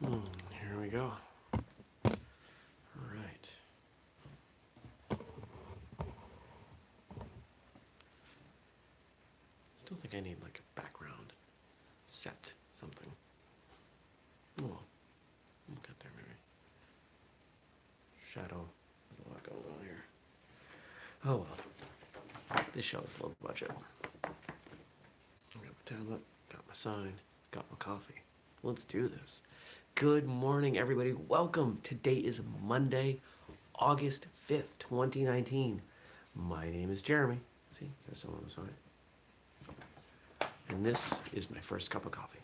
Here we go. All right. Still think I need like a background set something. Oh, we'll get there maybe. Shadow. There's a lot going on here. Oh well. This show is low budget. I got my tablet, got my sign, got my coffee. Let's do this. Good morning, everybody. Welcome. Today is Monday, August 5th, 2019. My name is Jeremy. See, there's someone on the sign. And this is my first cup of coffee.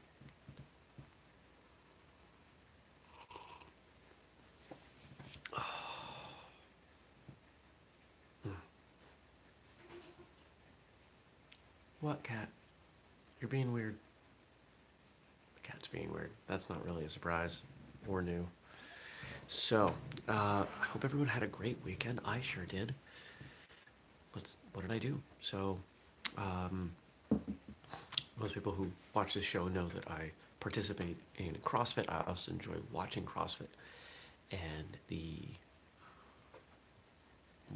What, cat? You're being weird. The cat's being weird. That's not really a surprise or new. So, I hope everyone had a great weekend. I sure did. What did I do? So, most people who watch this show know that I participate in CrossFit. I also enjoy watching CrossFit. And the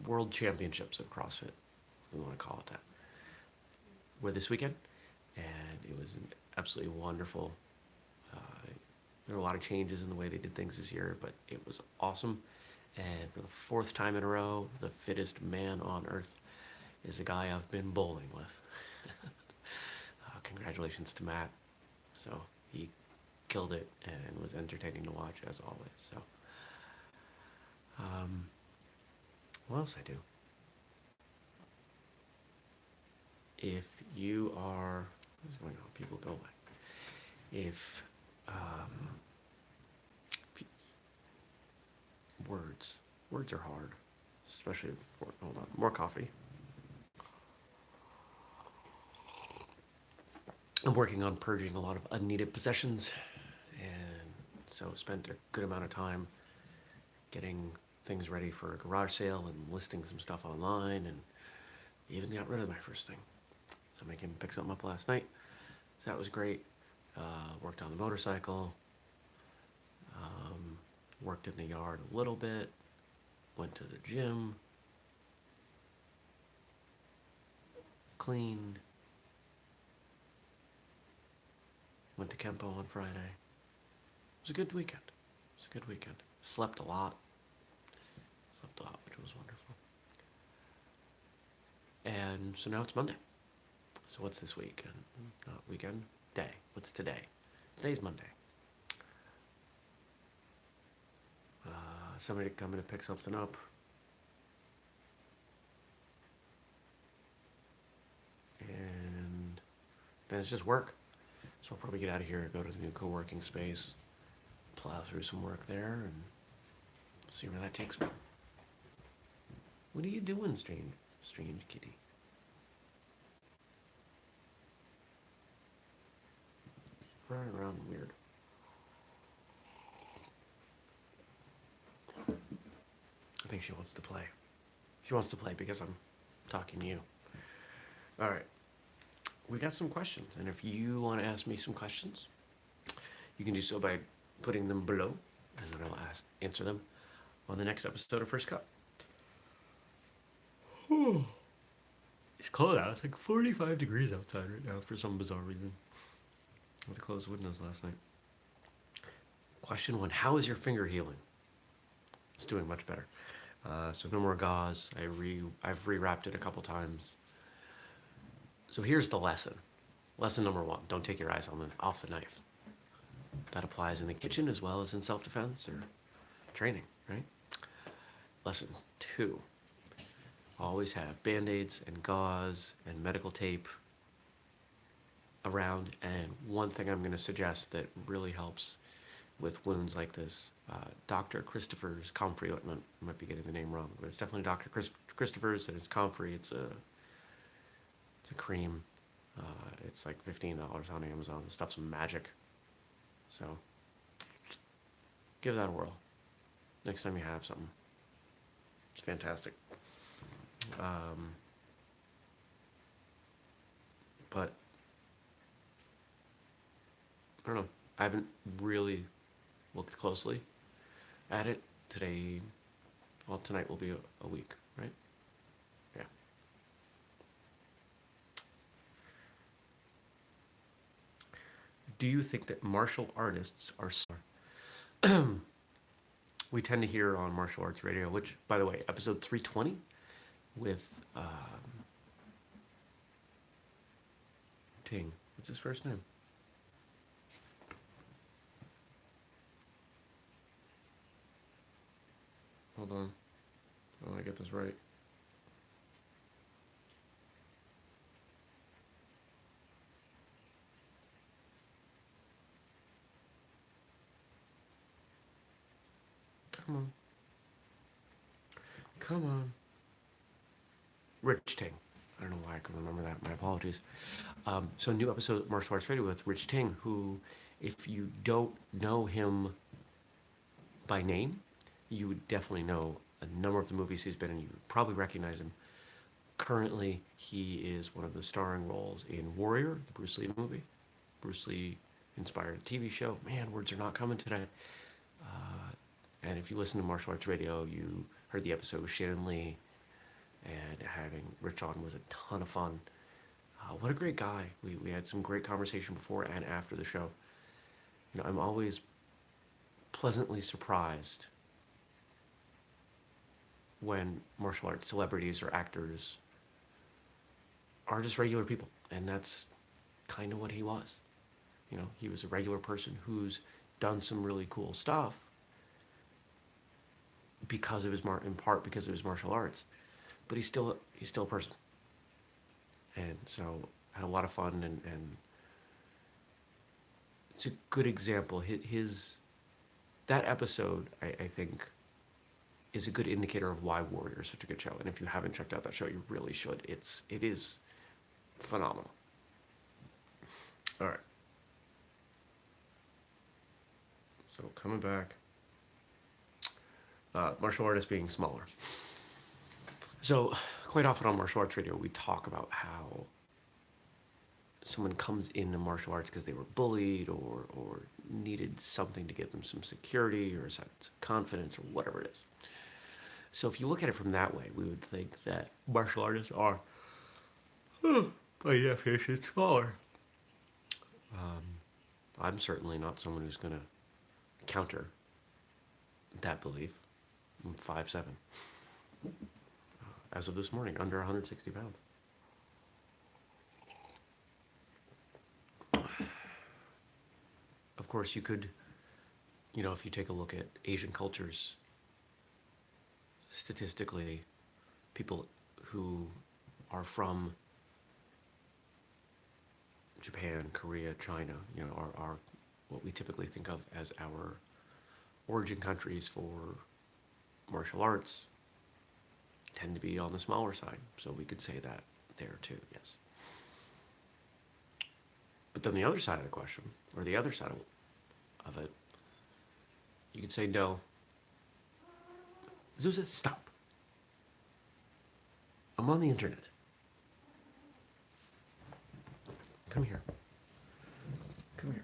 World Championships of CrossFit, if we want to call it that, were this weekend. And it was absolutely wonderful. There were a lot of changes in the way they did things this year, but it was awesome. And for the fourth time in a row, the fittest man on earth is a guy I've been bowling with. Congratulations to Matt. So he killed it and was entertaining to watch as always. So, what else I do? If you are, what's going on? People go away. If words are hard, especially for, hold on, more coffee. I'm working on purging a lot of unneeded possessions, and so spent a good amount of time getting things ready for a garage sale and listing some stuff online, and even got rid of my first thing. Somebody came and picked something up last night, so that was great. Worked on the motorcycle, worked in the yard a little bit, went to the gym, cleaned, went to Kempo on Friday. It was a good weekend. Slept a lot, which was wonderful. And so now it's Monday. So what's this week? Weekend? Day. What's today? Today's Monday. Somebody coming to pick something up. And then it's just work. So I'll probably get out of here, go to the new co-working space, plow through some work there, and see where that takes me. What are you doing, strange kitty? Running around weird. I think she wants to play. She wants to play because I'm talking to you. All right. We got some questions, and if you want to ask me some questions, you can do so by putting them below, and then I'll answer them on the next episode of First Cup. It's cold out. It's like 45 degrees outside right now for some bizarre reason. I had to close the windows last night. Question 1, how is your finger healing? It's doing much better. So no more gauze. I've rewrapped it a couple times. So here's the lesson. Lesson number 1, don't take your eyes off the knife. That applies in the kitchen as well as in self-defense or training, right? Lesson 2, always have Band-Aids and gauze and medical tape around. And one thing I'm going to suggest that really helps with wounds like this, Dr. Christopher's Comfrey ointment. I might be getting the name wrong, but it's definitely Dr. Christopher's, and it's Comfrey. It's a cream. It's like $15 on Amazon. The stuff's magic. So give that a whirl next time you have something. It's fantastic. But I don't know. I haven't really looked closely at it. Today, well, tonight will be a week, right? Yeah. Do you think that martial artists are we tend to hear on martial arts radio, which, by the way, episode 320 with Ting. What's his first name? Hold on. I want to get this right. Come on. Come on. Rich Ting. I don't know why I can remember that. My apologies. So, new episode of Martial Arts Radio with Rich Ting, who, if you don't know him by name, you would definitely know a number of the movies he's been in. You would probably recognize him. Currently, he is one of the starring roles in Warrior, the Bruce Lee movie. Bruce Lee inspired TV show. Man, words are not coming today. And if you listen to Martial Arts Radio, you heard the episode with Shannon Lee, and having Rich on was a ton of fun. What a great guy. We had some great conversation before and after the show. You know, I'm always pleasantly surprised when martial arts celebrities or actors are just regular people. And that's kind of what he was. You know, he was a regular person who's done some really cool stuff because of his in part because of his martial arts, but he's still a person. And so I had a lot of fun, and it's a good example. That episode, I think, is a good indicator of why Warrior is such a good show. And if you haven't checked out that show, you really should. It is phenomenal. All right. So coming back, martial artists being smaller. So quite often on Martial Arts Radio, we talk about how someone comes into martial arts because they were bullied or needed something to give them some security or a sense of confidence or whatever it is. So if you look at it from that way, we would think that martial artists are, by definition, smaller. I'm certainly not someone who's going to counter that belief. I'm 5'7". As of this morning, under 160 pounds. Of course, you could, if you take a look at Asian cultures, statistically, people who are from Japan, Korea, China, are what we typically think of as our origin countries for martial arts, tend to be on the smaller side. So we could say that there too, yes. But then the other side of the question, or the other side of it, you could say no. Zusa, stop. I'm on the internet. Come here. Come here.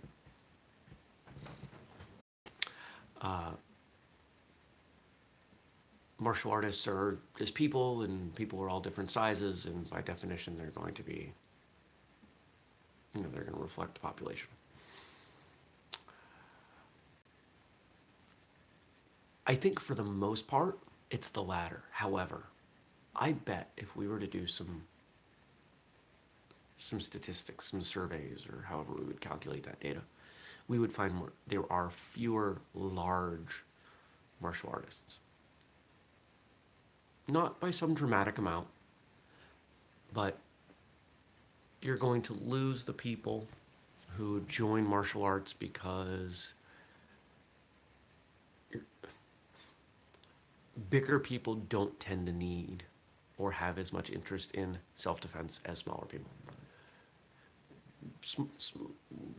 Martial artists are just people, and people are all different sizes, and by definition, they're going to be, they're going to reflect the population. I think for the most part, it's the latter. However, I bet if we were to do some statistics, some surveys, or however we would calculate that data, we would find there are fewer large martial artists. Not by some dramatic amount, but you're going to lose the people who join martial arts because bigger people don't tend to need or have as much interest in self-defense as smaller people.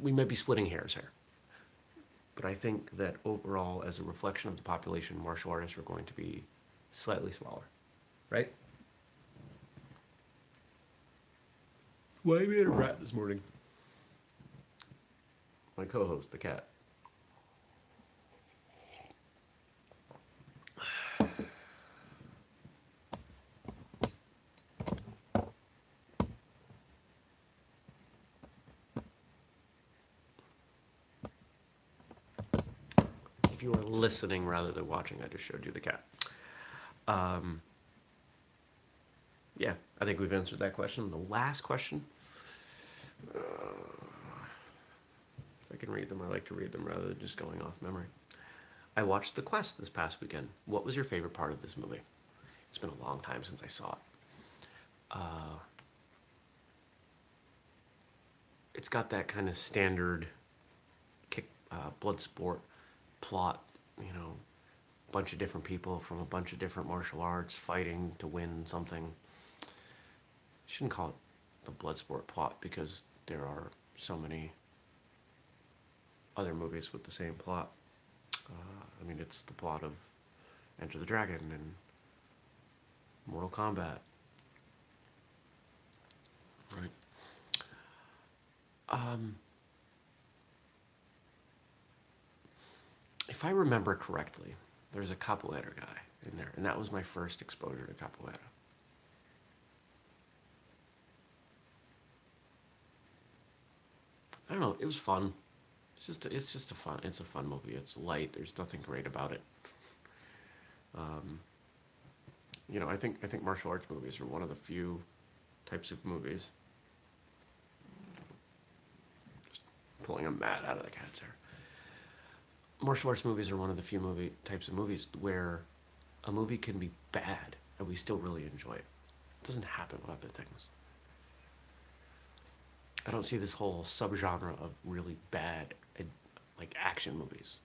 We might be splitting hairs here, but I think that overall, as a reflection of the population, martial artists are going to be slightly smaller, right? Why are we at a rat this morning? My co-host, the cat. If you are listening rather than watching, I just showed you the cat. Um, yeah, I think we've answered that question. The last question, if I can read them, I like to read them rather than just going off memory. I watched The Quest this past weekend. What was your favorite part of this movie? It's been a long time since I saw it. It's got that kind of standard blood sport plot, you know, bunch of different people from a bunch of different martial arts fighting to win something. Shouldn't call it the blood sport plot because there are so many other movies with the same plot. I mean, it's the plot of Enter the Dragon and Mortal Kombat. Right. If I remember correctly, there's a capoeira guy in there, and that was my first exposure to capoeira. I don't know. It was fun. It's a fun movie. It's light. There's nothing great about it. I think martial arts movies are one of the few types of movies. Just pulling a mat out of the cat's hair. Martial arts movies are one of the few types of movies where a movie can be bad and we still really enjoy it. It doesn't happen with other things. I don't see this whole subgenre of really bad, like action movies,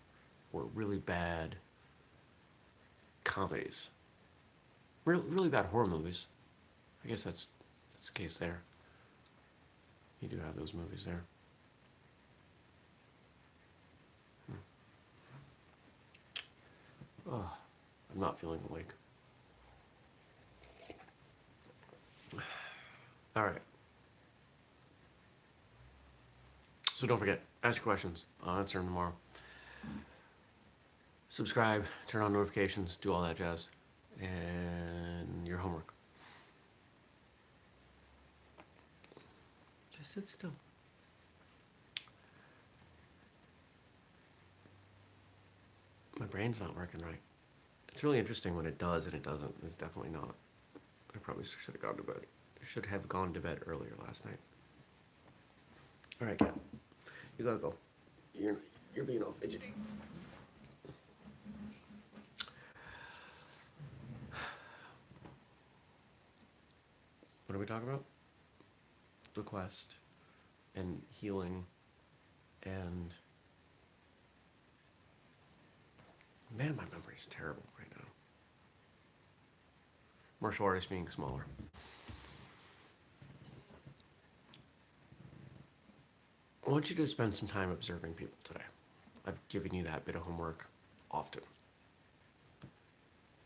or really bad comedies, really bad horror movies. I guess that's the case there. You do have those movies there. Oh, I'm not feeling awake. All right. So don't forget, ask questions. I'll answer them tomorrow. Subscribe, turn on notifications, do all that jazz, and your homework. Just sit still. My brain's not working right. It's really interesting when it does and it doesn't. It's definitely not. I probably should have gone to bed. I should have gone to bed earlier last night. All right, Kat. You gotta go. You're being all fidgety. What are we talking about? The quest and healing and man, my memory's terrible right now. Martial artists being smaller. I want you to spend some time observing people today. I've given you that bit of homework often.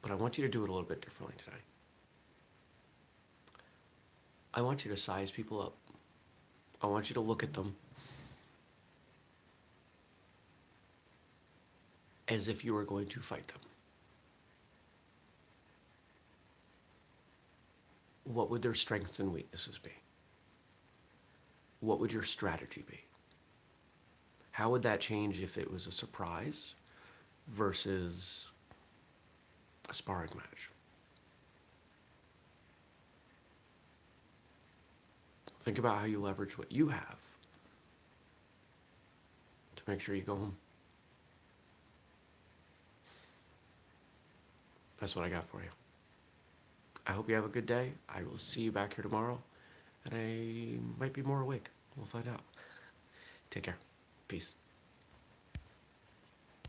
But I want you to do it a little bit differently today. I want you to size people up. I want you to look at them as if you were going to fight them. What would their strengths and weaknesses be? What would your strategy be? How would that change if it was a surprise versus a sparring match? Think about how you leverage what you have to make sure you go home. That's what I got for you. I hope you have a good day. I will see you back here tomorrow, and I might be more awake. We'll find out. Take care. Peace.